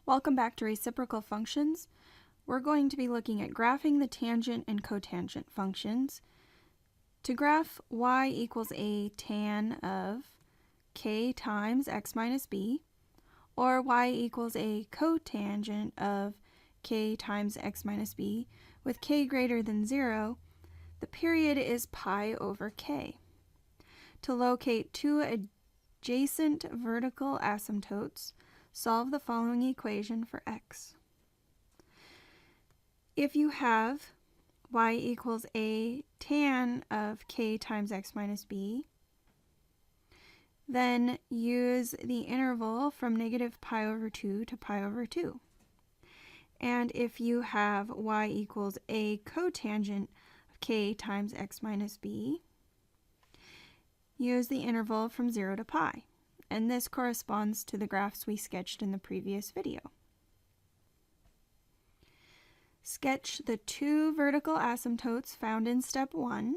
Welcome back to reciprocal functions. We're going to be looking at graphing the tangent and cotangent functions. To graph y equals a tan of k times x minus b, or y equals a cotangent of k times x minus b with k greater than 0, the period is pi over k. To locate two adjacent vertical asymptotes, solve the following equation for x. If you have y equals a tan of k times x minus b, then use the interval from negative pi over 2 to pi over 2. And if you have y equals a cotangent of k times x minus b, use the interval from 0 to pi. And this corresponds to the graphs we sketched in the previous video. Sketch the two vertical asymptotes found in step 1.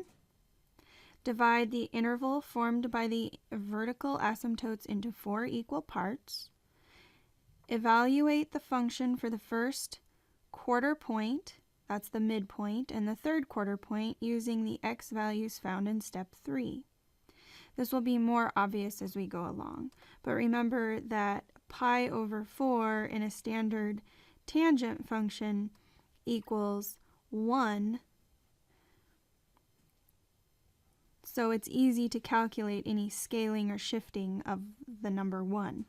Divide the interval formed by the vertical asymptotes into 4 equal parts. Evaluate the function for the first quarter point, that's the midpoint, and the third quarter point using the x values found in step 3. This will be more obvious as we go along, but remember that pi over 4 in a standard tangent function equals 1, so it's easy to calculate any scaling or shifting of the number 1.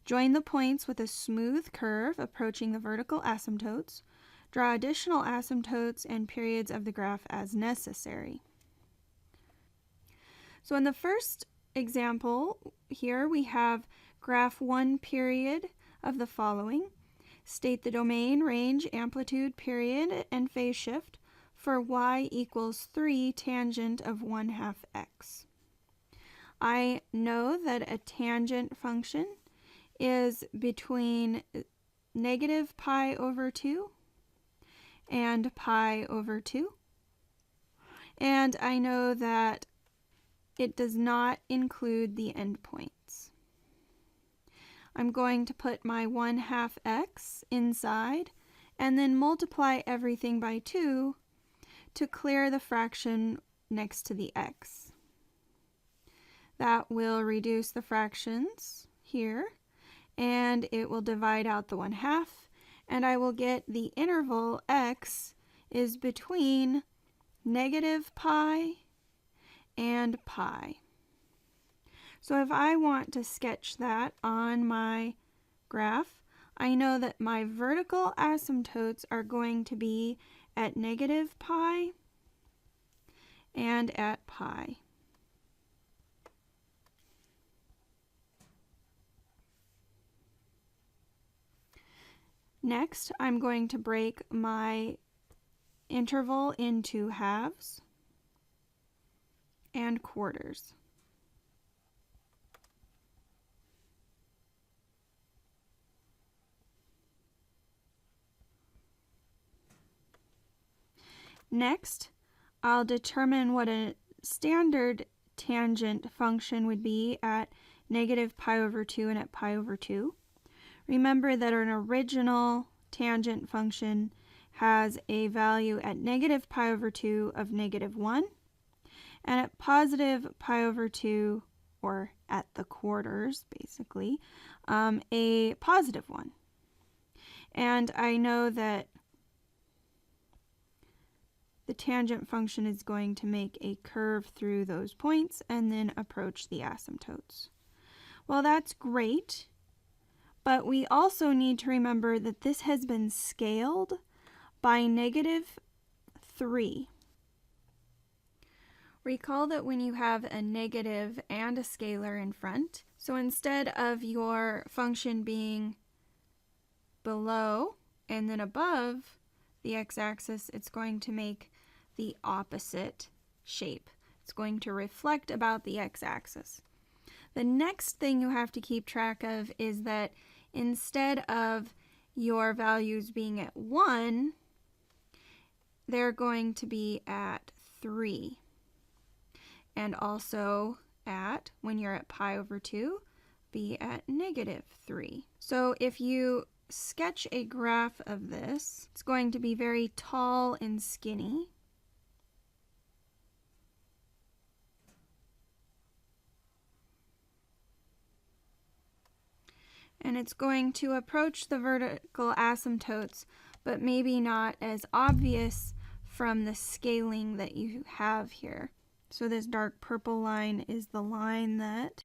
Join the points with a smooth curve approaching the vertical asymptotes. Draw additional asymptotes and periods of the graph as necessary. So in the first example here we have graph 1 period of the following. State the domain, range, amplitude, period, and phase shift for y equals 3 tangent of 1/2 x. I know that a tangent function is between negative pi over 2 and pi over 2. And I know that it does not include the endpoints. I'm going to put my 1/2 x inside and then multiply everything by 2 to clear the fraction next to the x. That will reduce the fractions here, and it will divide out the 1/2, and I will get the interval x is between negative pi and pi. So if I want to sketch that on my graph, I know that my vertical asymptotes are going to be at negative pi and at pi. Next, I'm going to break my interval into halves and quarters. Next, I'll determine what a standard tangent function would be at negative pi over 2 and at pi over 2. Remember that an original tangent function has a value at negative pi over 2 of negative 1, and at positive pi over 2, or at the quarters basically, a positive 1. And I know that the tangent function is going to make a curve through those points and then approach the asymptotes. Well, that's great, but we also need to remember that this has been scaled by negative 3. Recall that when you have a negative and a scalar in front, so instead of your function being below and then above the x-axis, it's going to make the opposite shape. It's going to reflect about the x-axis. The next thing you have to keep track of is that instead of your values being at 1, they're going to be at 3. And also at, when you're at pi over 2, be at negative 3. So if you sketch a graph of this. It's going to be very tall and skinny. And it's going to approach the vertical asymptotes, but maybe not as obvious from the scaling that you have here. So this dark purple line is the line that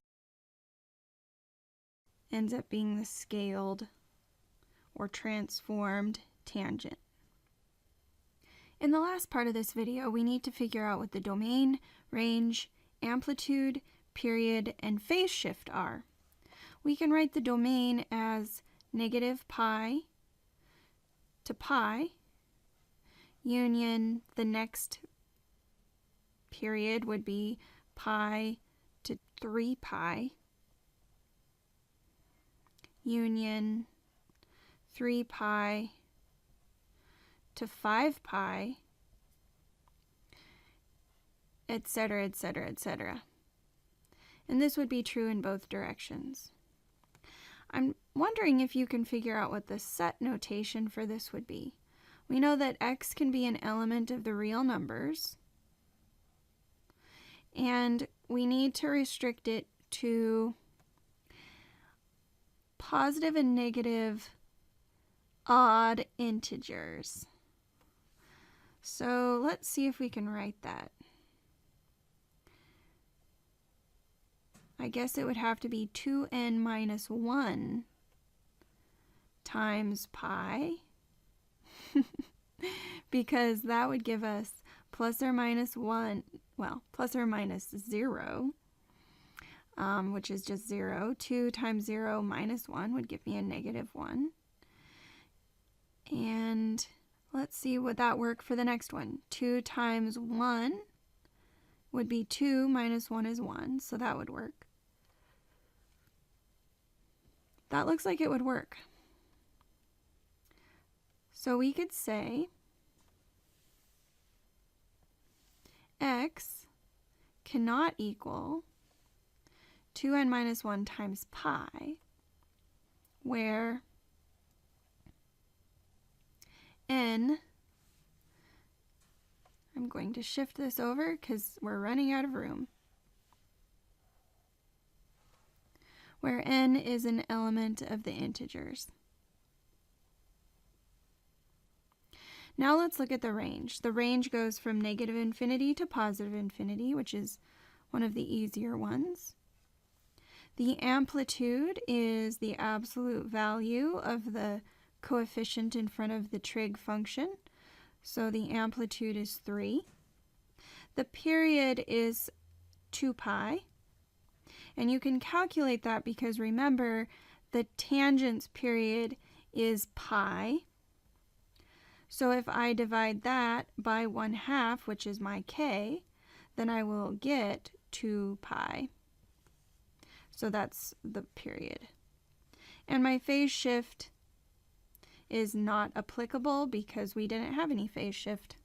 ends up being the scaled or transformed tangent. In the last part of this video, we need to figure out what the domain, range, amplitude, period, and phase shift are. We can write the domain as negative pi to pi, union the next period would be pi to 3 pi, union 3 pi to 5 pi, etc., etc., etc. And this would be true in both directions. I'm wondering if you can figure out what the set notation for this would be. We know that x can be an element of the real numbers, and we need to restrict it to positive and negative odd integers. So let's see if we can write that. I guess it would have to be 2n minus 1 times pi, because that would give us plus or minus 1, well, plus or minus 0, which is just 0. 2 times 0 minus 1 would give me a negative 1. And let's see, would that work for the next one? 2 times 1 would be 2 minus 1 is 1, so that would work. That looks like it would work. So we could say x cannot equal 2n minus 1 times pi, where n, I'm going to shift this over because we're running out of room, where n is an element of the integers. Now let's look at the range. The range goes from negative infinity to positive infinity, which is one of the easier ones. The amplitude is the absolute value of the coefficient in front of the trig function, so the amplitude is 3. The period is 2 pi. And you can calculate that because remember, the tangent's period is pi. So if I divide that by 1/2, which is my k, then I will get 2 pi. So that's the period. And my phase shift is not applicable because we didn't have any phase shift.